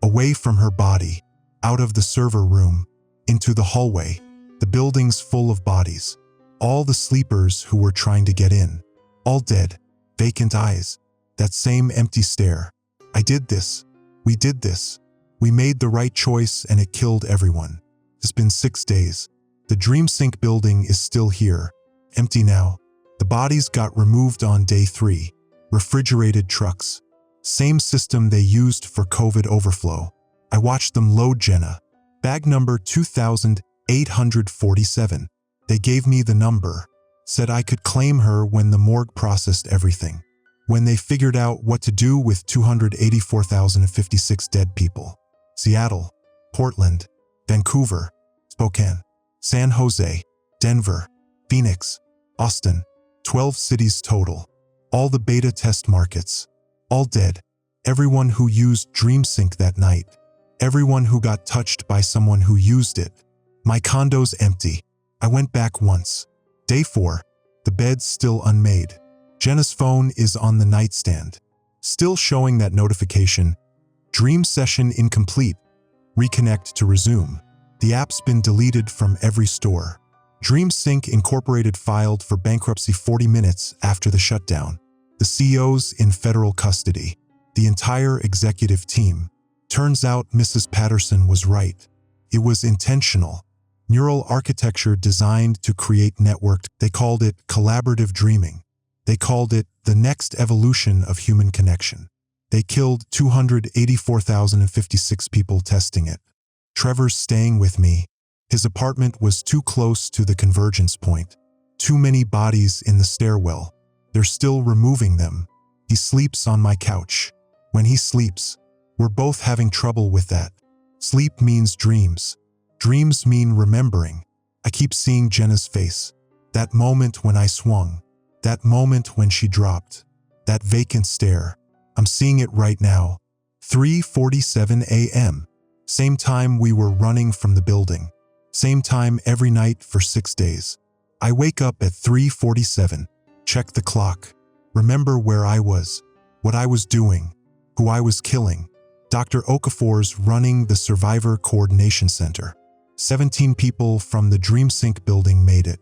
Away from her body. Out of the server room. Into the hallway. The building's full of bodies. All the sleepers who were trying to get in. All dead. Vacant eyes. That same empty stare. I did this. We did this. We made the right choice and it killed everyone. It's been 6 days. The DreamSync building is still here. Empty now. The bodies got removed on day 3. Refrigerated trucks. Same system they used for COVID overflow. I watched them load Jenna. Bag number 2847. They gave me the number. Said I could claim her when the morgue processed everything. When they figured out what to do with 284,056 dead people. Seattle, Portland, Vancouver, Spokane, San Jose, Denver, Phoenix, Austin, 12 cities total. All the beta test markets. All dead. Everyone who used DreamSync that night. Everyone who got touched by someone who used it. My condo's empty. I went back once. Day 4. The bed's still unmade. Jenna's phone is on the nightstand. Still showing that notification. Dream session incomplete. Reconnect to resume. The app's been deleted from every store. DreamSync Incorporated filed for bankruptcy 40 minutes after the shutdown. The CEO's in federal custody. The entire executive team. Turns out Mrs. Patterson was right. It was intentional. Neural architecture designed to create networked. They called it collaborative dreaming. They called it the next evolution of human connection. They killed 284,056 people testing it. Trevor's staying with me. His apartment was too close to the convergence point. Too many bodies in the stairwell. They're still removing them. He sleeps on my couch. When he sleeps, we're both having trouble with that. Sleep means dreams. Dreams mean remembering. I keep seeing Jenna's face. That moment when I swung. That moment when she dropped. That vacant stare. I'm seeing it right now. 3:47 a.m. Same time we were running from the building. Same time every night for 6 days. I wake up at 3:47. Check the clock. Remember where I was. What I was doing. Who I was killing. Dr. Okafor's running the Survivor Coordination Center. 17 people from the DreamSync building made it.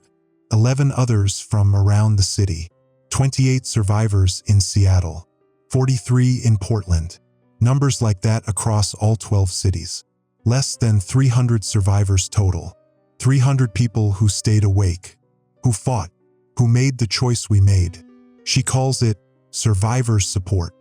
11 others from around the city. 28 survivors in Seattle. 43 in Portland. Numbers like that across all 12 cities. Less than 300 survivors total. 300 people who stayed awake. Who fought. Who made the choice we made. She calls it survivor support.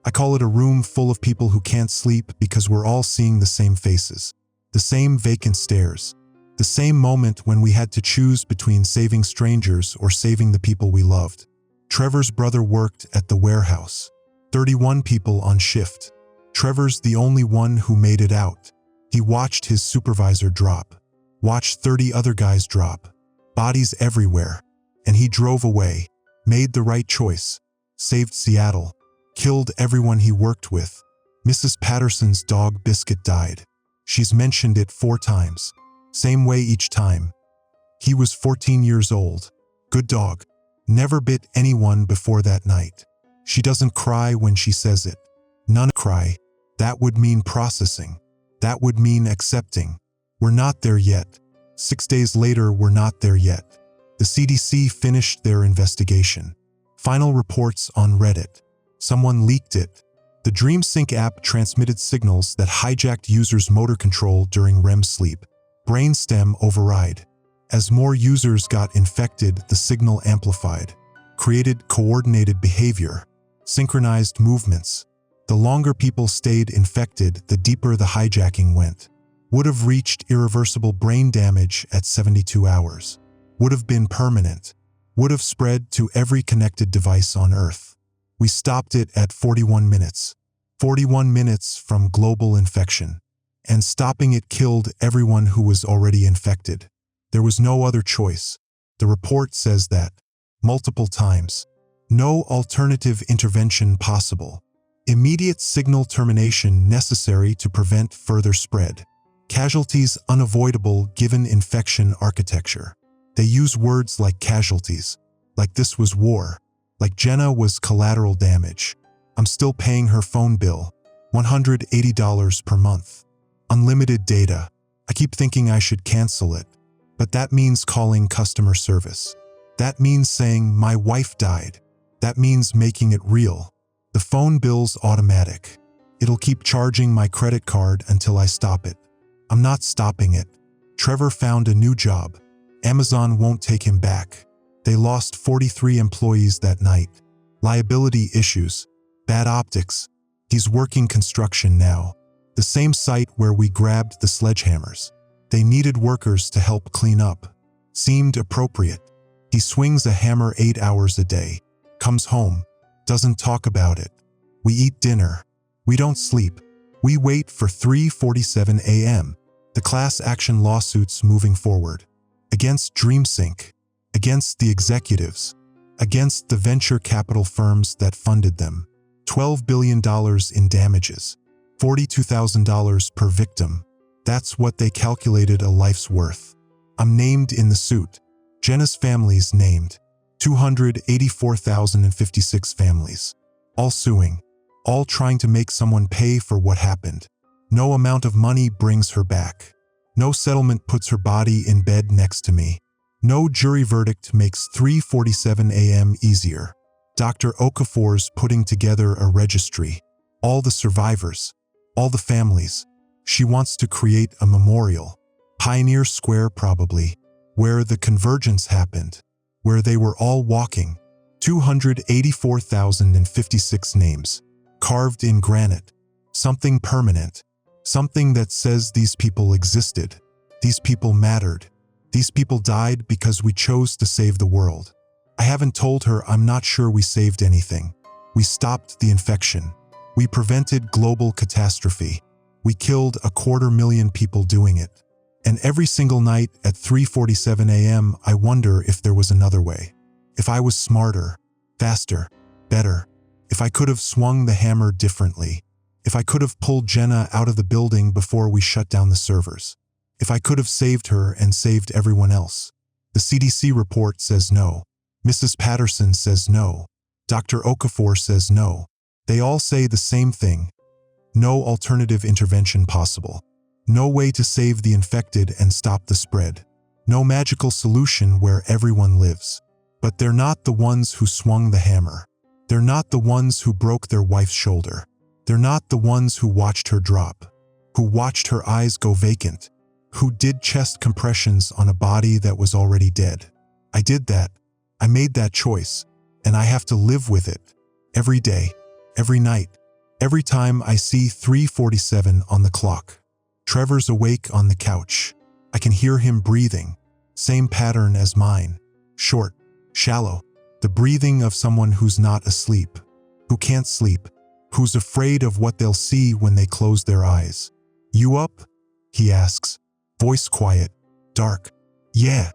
I call it a room full of people who can't sleep because we're all seeing the same faces. The same vacant stares. The same moment when we had to choose between saving strangers or saving the people we loved. Trevor's brother worked at the warehouse. 31 people on shift. Trevor's the only one who made it out. He watched his supervisor drop. Watched 30 other guys drop. Bodies everywhere. And he drove away. Made the right choice. Saved Seattle. Killed everyone he worked with. Mrs. Patterson's dog Biscuit died. She's mentioned it 4 times. Same way each time. He was 14 years old. Good dog. Never bit anyone before that night. She doesn't cry when she says it. None cry. That would mean processing. That would mean accepting. We're not there yet. 6 days later, we're not there yet. The CDC finished their investigation. Final reports on Reddit. Someone leaked it. The DreamSync app transmitted signals that hijacked users' motor control during REM sleep. Brainstem override. As more users got infected, the signal amplified, created coordinated behavior, synchronized movements. The longer people stayed infected, the deeper the hijacking went. Would have reached irreversible brain damage at 72 hours. Would have been permanent. Would have spread to every connected device on Earth. We stopped it at 41 minutes. 41 minutes from global infection. And stopping it killed everyone who was already infected. There was no other choice. The report says that. Multiple times. No alternative intervention possible. Immediate signal termination necessary to prevent further spread. Casualties unavoidable given infection architecture. They use words like casualties, like this was war, like Jenna was collateral damage. I'm still paying her phone bill, $180 per month. Unlimited data. I keep thinking I should cancel it, but that means calling customer service. That means saying my wife died. That means making it real. The phone bill's automatic. It'll keep charging my credit card until I stop it. I'm not stopping it. Trevor found a new job. Amazon won't take him back. They lost 43 employees that night. Liability issues. Bad optics. He's working construction now. The same site where we grabbed the sledgehammers. They needed workers to help clean up. Seemed appropriate. He swings a hammer 8 hours a day. Comes home. Doesn't talk about it. We eat dinner. We don't sleep. We wait for 3:47 a.m. The class action lawsuits moving forward. Against DreamSync. Against the executives. Against the venture capital firms that funded them. $12 billion in damages. $42,000 per victim. That's what they calculated a life's worth. I'm named in the suit. Jenna's family's named. 284,056 families. All suing. All trying to make someone pay for what happened. No amount of money brings her back. No settlement puts her body in bed next to me. No jury verdict makes 3:47 a.m. easier. Dr. Okafor's putting together a registry. All the survivors. All the families. She wants to create a memorial. Pioneer Square probably. Where the convergence happened. Where they were all walking. 284,056 names. Carved in granite. Something permanent. Something that says these people existed. These people mattered. These people died because we chose to save the world. I haven't told her I'm not sure we saved anything. We stopped the infection. We prevented global catastrophe. We killed 250,000 people doing it. And every single night at 3:47 a.m. I wonder if there was another way. If I was smarter, faster, better. If I could have swung the hammer differently. If I could have pulled Jenna out of the building before we shut down the servers. If I could have saved her and saved everyone else. The CDC report says no. Mrs. Patterson says no. Dr. Okafor says no. They all say the same thing. No alternative intervention possible. No way to save the infected and stop the spread. No magical solution where everyone lives. But they're not the ones who swung the hammer. They're not the ones who broke their wife's shoulder. They're not the ones who watched her drop. Who watched her eyes go vacant. Who did chest compressions on a body that was already dead. I did that. I made that choice. And I have to live with it. Every day. Every night. Every time I see 3:47 on the clock. Trevor's awake on the couch. I can hear him breathing. Same pattern as mine. Short. Shallow. The breathing of someone who's not asleep. Who can't sleep. Who's afraid of what they'll see when they close their eyes. You up? He asks. Voice quiet. Dark. Yeah.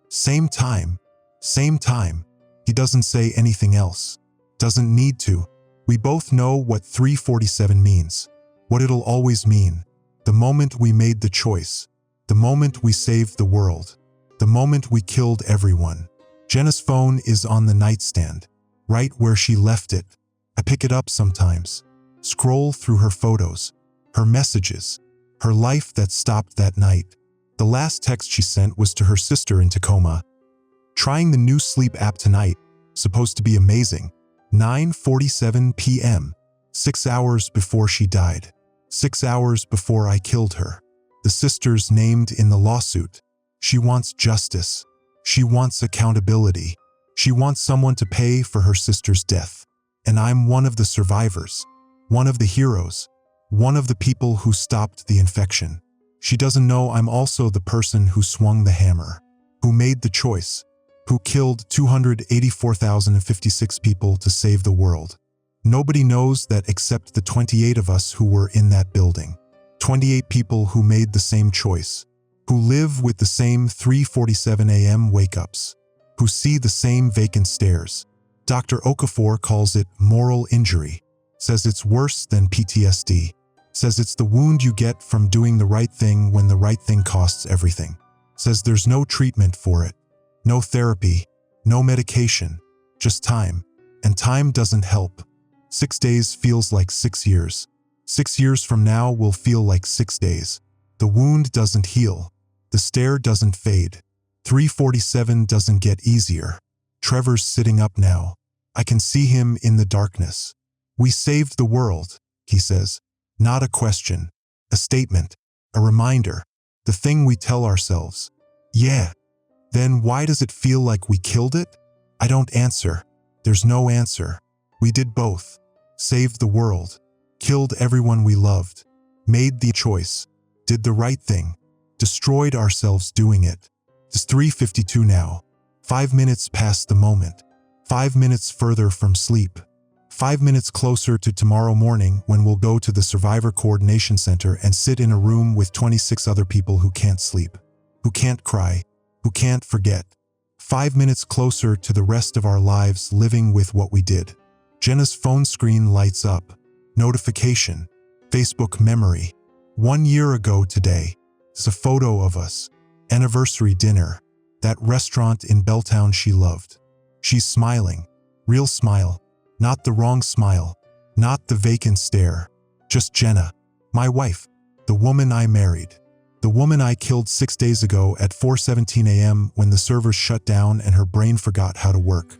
Same time. Same time. He doesn't say anything else. Doesn't need to. We both know what 3:47 means. What it'll always mean. The moment we made the choice. The moment we saved the world. The moment we killed everyone. Jenna's phone is on the nightstand. Right where she left it. I pick it up sometimes. Scroll through her photos, her messages, her life that stopped that night. The last text she sent was to her sister in Tacoma. Trying the new sleep app tonight, supposed to be amazing. 9:47 p.m., 6 hours before she died. 6 hours before I killed her. The sisters named in the lawsuit. She wants justice. She wants accountability. She wants someone to pay for her sister's death. And I'm one of the survivors, one of the heroes, one of the people who stopped the infection. She doesn't know I'm also the person who swung the hammer, who made the choice, who killed 284,056 people to save the world. Nobody knows that except the 28 of us who were in that building. 28 people who made the same choice, who live with the same 3:47 a.m. wake-ups, who see the same vacant stares. Dr. Okafor calls it moral injury, says it's worse than PTSD, says it's the wound you get from doing the right thing when the right thing costs everything, says there's no treatment for it, no therapy, no medication, just time, and time doesn't help. 6 days feels like 6 years. 6 years from now will feel like 6 days. The wound doesn't heal. The stare doesn't fade. 3:47 doesn't get easier. Trevor's sitting up now. I can see him in the darkness. We saved the world, he says. Not a question, a statement, a reminder, the thing we tell ourselves. Yeah. Then why does it feel like we killed it? I don't answer. There's no answer. We did both. Saved the world. Killed everyone we loved. Made the choice. Did the right thing. Destroyed ourselves doing it. It's 3:52 now. 5 minutes past the moment. 5 minutes further from sleep. 5 minutes closer to tomorrow morning when we'll go to the Survivor Coordination Center and sit in a room with 26 other people who can't sleep, who can't cry, who can't forget. 5 minutes closer to the rest of our lives living with what we did. Jenna's phone screen lights up. Notification. Facebook memory. 1 year ago today. It's a photo of us. Anniversary dinner. That restaurant in Belltown she loved. She's smiling. Real smile. Not the wrong smile. Not the vacant stare. Just Jenna. My wife. The woman I married. The woman I killed 6 days ago at 4:17 a.m. when the servers shut down and her brain forgot how to work.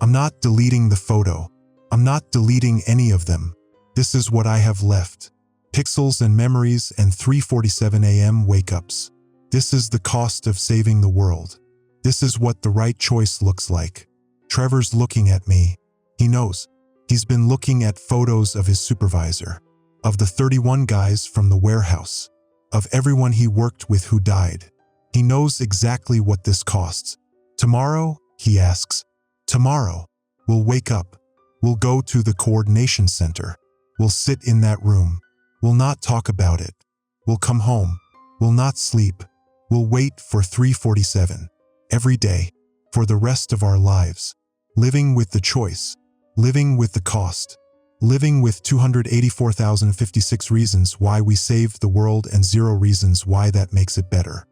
I'm not deleting the photo. I'm not deleting any of them. This is what I have left. Pixels and memories and 3:47 a.m. wake-ups. This is the cost of saving the world. This is what the right choice looks like. Trevor's looking at me. He knows. He's been looking at photos of his supervisor, of the 31 guys from the warehouse, of everyone he worked with who died. He knows exactly what this costs. Tomorrow, he asks. Tomorrow, we'll wake up. We'll go to the coordination center. We'll sit in that room. We'll not talk about it. We'll come home. We'll not sleep. We'll wait for 3:47. Every day. For the rest of our lives. Living with the choice. Living with the cost. Living with 284,056 reasons why we saved the world and 0 reasons why that makes it better.